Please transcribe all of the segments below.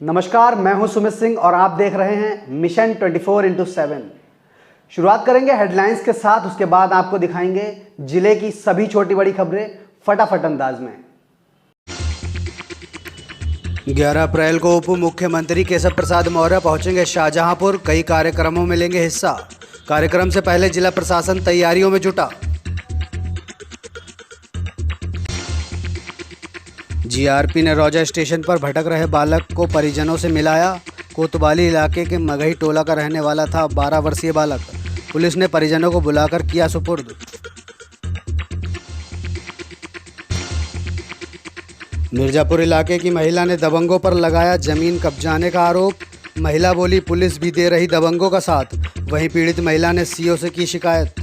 नमस्कार, मैं हूं सुमित सिंह और आप देख रहे हैं मिशन 24x7। शुरुआत करेंगे हेडलाइंस के साथ, उसके बाद आपको दिखाएंगे जिले की सभी छोटी बड़ी खबरें फटाफट अंदाज में। 11 अप्रैल को उप मुख्यमंत्री केशव प्रसाद मौर्य पहुंचेंगे शाहजहांपुर। कई कार्यक्रमों में लेंगे हिस्सा। कार्यक्रम से पहले जिला प्रशासन तैयारियों में जुटा। जीआरपी ने रौजा स्टेशन पर भटक रहे बालक को परिजनों से मिलाया। कोतवाली इलाके के मगही टोला का रहने वाला था 12 वर्षीय बालक। पुलिस ने परिजनों को बुलाकर किया सुपुर्द। मिर्जापुर इलाके की महिला ने दबंगों पर लगाया जमीन कब्जाने का आरोप। महिला बोली पुलिस भी दे रही दबंगों का साथ। वहीं पीड़ित महिला ने सीओ से की शिकायत।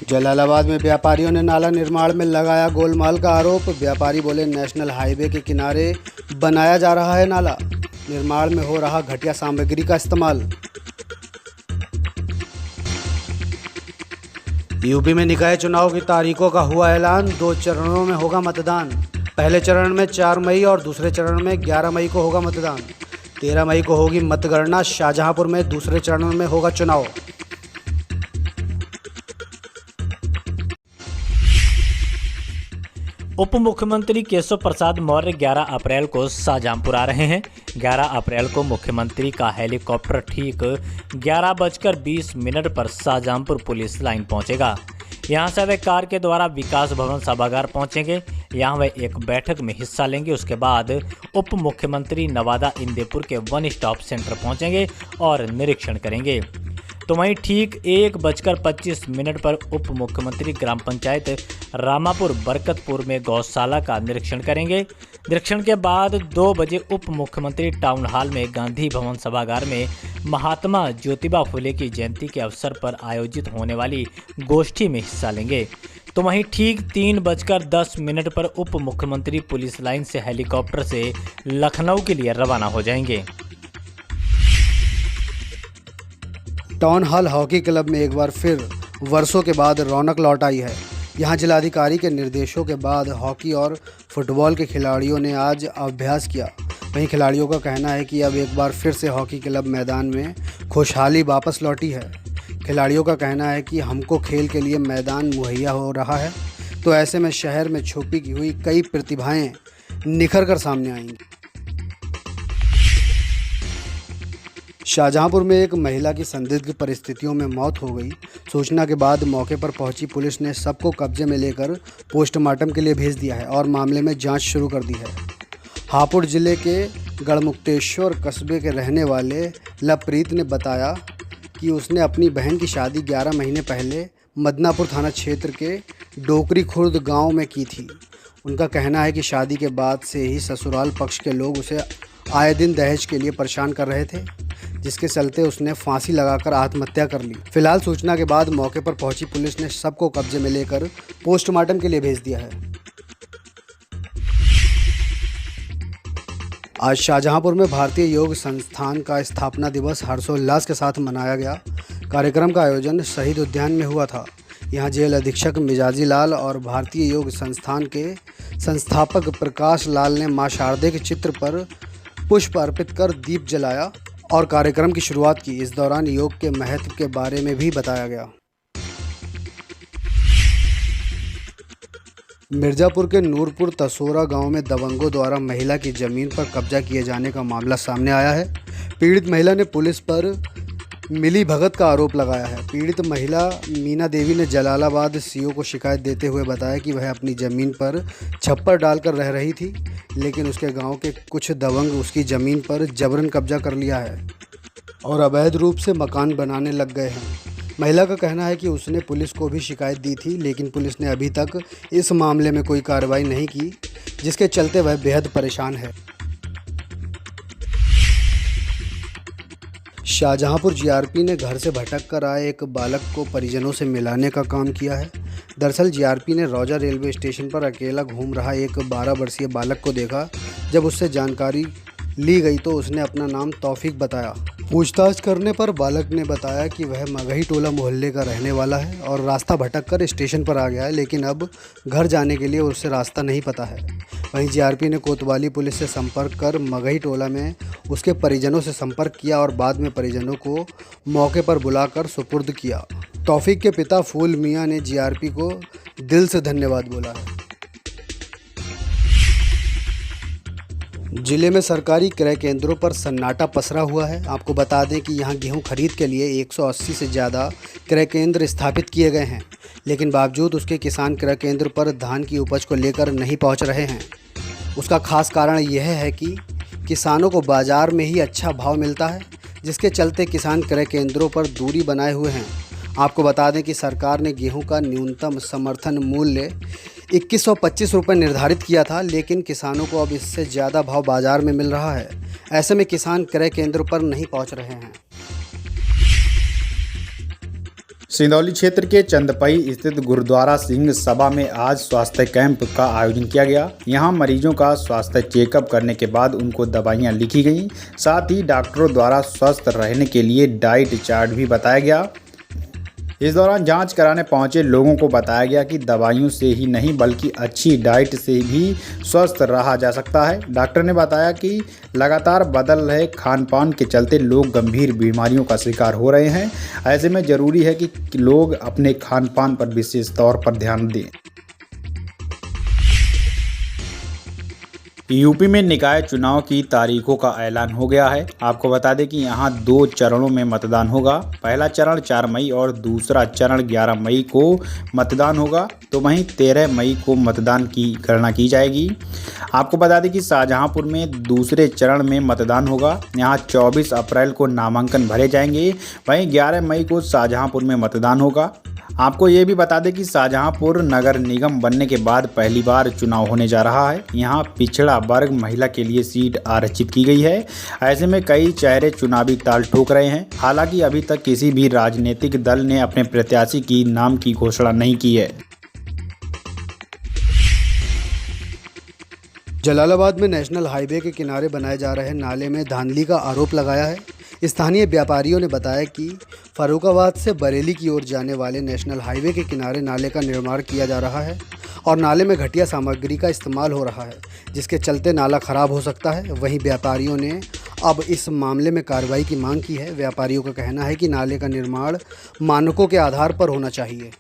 जलालाबाद में व्यापारियों ने नाला निर्माण में लगाया गोलमाल का आरोप। व्यापारी बोले नेशनल हाईवे के किनारे बनाया जा रहा है नाला, निर्माण में हो रहा घटिया सामग्री का इस्तेमाल। यूपी में निकाय चुनाव की तारीखों का हुआ ऐलान। 2 चरणों में होगा मतदान। पहले चरण में 4 मई और दूसरे चरण में 11 मई को होगा मतदान। 13 मई को होगी मतगणना। शाहजहांपुर में दूसरे चरण में होगा चुनाव। उप मुख्यमंत्री केशव प्रसाद मौर्य 11 अप्रैल को शाहजहांपुर आ रहे हैं। 11 अप्रैल को मुख्यमंत्री का हेलीकॉप्टर ठीक 11:20 पर शाहजहांपुर पुलिस लाइन पहुंचेगा। यहां से वे कार के द्वारा विकास भवन सभागार पहुंचेंगे। यहां वे एक बैठक में हिस्सा लेंगे। उसके बाद उप मुख्यमंत्री नवादा इंदेपुर के 1 स्टॉप सेंटर पहुंचेंगे और निरीक्षण करेंगे। तो वहीं ठीक 1:25 पर उप मुख्यमंत्री ग्राम पंचायत रामापुर बरकतपुर में गौशाला का निरीक्षण करेंगे। निरीक्षण के बाद 2 बजे उप मुख्यमंत्री टाउन हॉल में गांधी भवन सभागार में महात्मा ज्योतिबा फुले की जयंती के अवसर पर आयोजित होने वाली गोष्ठी में हिस्सा लेंगे। तो वहीं ठीक 3:10 पर उप मुख्यमंत्री पुलिस लाइन से हेलीकॉप्टर से लखनऊ के लिए रवाना हो जाएंगे। टाउन हॉल हॉकी क्लब में एक बार फिर वर्षों के बाद रौनक लौट आई है। यहां जिलाधिकारी के निर्देशों के बाद हॉकी और फुटबॉल के खिलाड़ियों ने आज अभ्यास किया। वहीं खिलाड़ियों का कहना है कि अब एक बार फिर से हॉकी क्लब मैदान में खुशहाली वापस लौटी है। खिलाड़ियों का कहना है कि हमको खेल के लिए मैदान मुहैया हो रहा है, तो ऐसे में शहर में छुपी की हुई कई प्रतिभाएं निखर कर सामने आएंगी। शाहजहांपुर में एक महिला की संदिग्ध परिस्थितियों में मौत हो गई। सूचना के बाद मौके पर पहुंची पुलिस ने सबको कब्जे में लेकर पोस्टमार्टम के लिए भेज दिया है और मामले में जांच शुरू कर दी है। हापुड़ जिले के गढ़मुक्तेश्वर कस्बे के रहने वाले लवप्रीत ने बताया कि उसने अपनी बहन की शादी 11 महीने पहले मदनापुर थाना क्षेत्र के डोकरी खुर्द गाँव में की थी। उनका कहना है कि शादी के बाद से ही ससुराल पक्ष के लोग उसे आए दिन दहेज के लिए परेशान कर रहे थे, जिसके चलते उसने फांसी लगाकर आत्महत्या कर ली। फिलहाल सूचना के बाद मौके पर पहुंची पुलिस ने सबको कब्जे में लेकर पोस्टमार्टम के लिए भेज दिया है। आज शाहजहांपुर में भारतीय योग संस्थान का स्थापना दिवस हर्षोल्लास के साथ मनाया गया। कार्यक्रम का आयोजन शहीद उद्यान में हुआ था। यहां जेल अधीक्षक मिजाजी लाल और भारतीय योग संस्थान के संस्थापक प्रकाश लाल ने मां शारदे के चित्र पर पुष्प अर्पित कर दीप जलाया और कार्यक्रम की शुरुआत की। इस दौरान योग के महत्व के बारे में भी बताया गया। मिर्जापुर के नूरपुर तसोरा गांव में दबंगों द्वारा महिला की जमीन पर कब्जा किए जाने का मामला सामने आया है। पीड़ित महिला ने पुलिस पर मिली भगत का आरोप लगाया है। पीड़ित महिला मीना देवी ने जलालाबाद सीओ को शिकायत देते हुए बताया कि वह अपनी ज़मीन पर छप्पर डालकर रह रही थी, लेकिन उसके गांव के कुछ दबंग उसकी ज़मीन पर जबरन कब्जा कर लिया है और अवैध रूप से मकान बनाने लग गए हैं। महिला का कहना है कि उसने पुलिस को भी शिकायत दी थी, लेकिन पुलिस ने अभी तक इस मामले में कोई कार्रवाई नहीं की, जिसके चलते वह बेहद परेशान है। शाहजहांपुर जीआरपी ने घर से भटक कर आए एक बालक को परिजनों से मिलाने का काम किया है। दरअसल जीआरपी ने रौजा रेलवे स्टेशन पर अकेला घूम रहा एक 12 वर्षीय बालक को देखा। जब उससे जानकारी ली गई तो उसने अपना नाम तौफीक बताया। पूछताछ करने पर बालक ने बताया कि वह मगही टोला मोहल्ले का रहने वाला है और रास्ता भटककर स्टेशन पर आ गया है, लेकिन अब घर जाने के लिए उसे रास्ता नहीं पता है। वहीं जीआरपी ने कोतवाली पुलिस से संपर्क कर मगही टोला में उसके परिजनों से संपर्क किया और बाद में परिजनों को मौके पर बुलाकर सुपुर्द किया। तौफीक के पिता फूल मियां ने जीआरपी को दिल से धन्यवाद बोला है। जिले में सरकारी क्रय केंद्रों पर सन्नाटा पसरा हुआ है। आपको बता दें कि यहां गेहूं खरीद के लिए 180 से ज़्यादा क्रय केंद्र स्थापित किए गए हैं, लेकिन बावजूद उसके किसान क्रय केंद्र पर धान की उपज को लेकर नहीं पहुंच रहे हैं। उसका खास कारण यह है कि किसानों को बाज़ार में ही अच्छा भाव मिलता है, जिसके चलते किसान क्रय केंद्रों पर दूरी बनाए हुए हैं। आपको बता दें कि सरकार ने गेहूं का न्यूनतम समर्थन मूल्य 2125 रुपये निर्धारित किया था, लेकिन किसानों को अब इससे ज़्यादा भाव बाज़ार में मिल रहा है। ऐसे में किसान क्रय केंद्र पर नहीं पहुंच रहे हैं। सिंदौली क्षेत्र के चंदपई स्थित गुरुद्वारा सिंह सभा में आज स्वास्थ्य कैंप का आयोजन किया गया। यहां मरीजों का स्वास्थ्य चेकअप करने के बाद उनको दवाइयां लिखी गईं। साथ ही डॉक्टरों द्वारा स्वस्थ रहने के लिए डाइट चार्ट भी बताया गया। इस दौरान जांच कराने पहुंचे लोगों को बताया गया कि दवाइयों से ही नहीं बल्कि अच्छी डाइट से भी स्वस्थ रहा जा सकता है। डॉक्टर ने बताया कि लगातार बदल रहे खान पान के चलते लोग गंभीर बीमारियों का शिकार हो रहे हैं। ऐसे में ज़रूरी है कि लोग अपने खान पान पर विशेष तौर पर ध्यान दें। यूपी में निकाय चुनाव की तारीखों का ऐलान हो गया है। आपको बता दें कि यहां 2 चरणों में मतदान होगा। पहला चरण 4 मई और दूसरा चरण 11 मई को मतदान होगा, तो वहीं 13 मई को मतदान की गणना की जाएगी। आपको बता दें कि शाहजहांपुर में दूसरे चरण में मतदान होगा। यहां 24 अप्रैल को नामांकन भरे जाएंगे, वहीं 11 मई को शाहजहांपुर में मतदान होगा। आपको ये भी बता दें कि शाहजहांपुर नगर निगम बनने के बाद पहली बार चुनाव होने जा रहा है। यहाँ पिछड़ा वर्ग महिला के लिए सीट आरक्षित की गई है। ऐसे में कई चेहरे चुनावी ताल ठोक रहे हैं। हालांकि अभी तक किसी भी राजनीतिक दल ने अपने प्रत्याशी की नाम की घोषणा नहीं की है। जलालाबाद में नेशनल हाईवे के किनारे बनाए जा रहे नाले में धांधली का आरोप लगाया है। स्थानीय व्यापारियों ने बताया कि फर्रुखाबाद से बरेली की ओर जाने वाले नेशनल हाईवे के किनारे नाले का निर्माण किया जा रहा है और नाले में घटिया सामग्री का इस्तेमाल हो रहा है, जिसके चलते नाला खराब हो सकता है। वहीं व्यापारियों ने अब इस मामले में कार्रवाई की मांग की है। व्यापारियों का कहना है कि नाले का निर्माण मानकों के आधार पर होना चाहिए।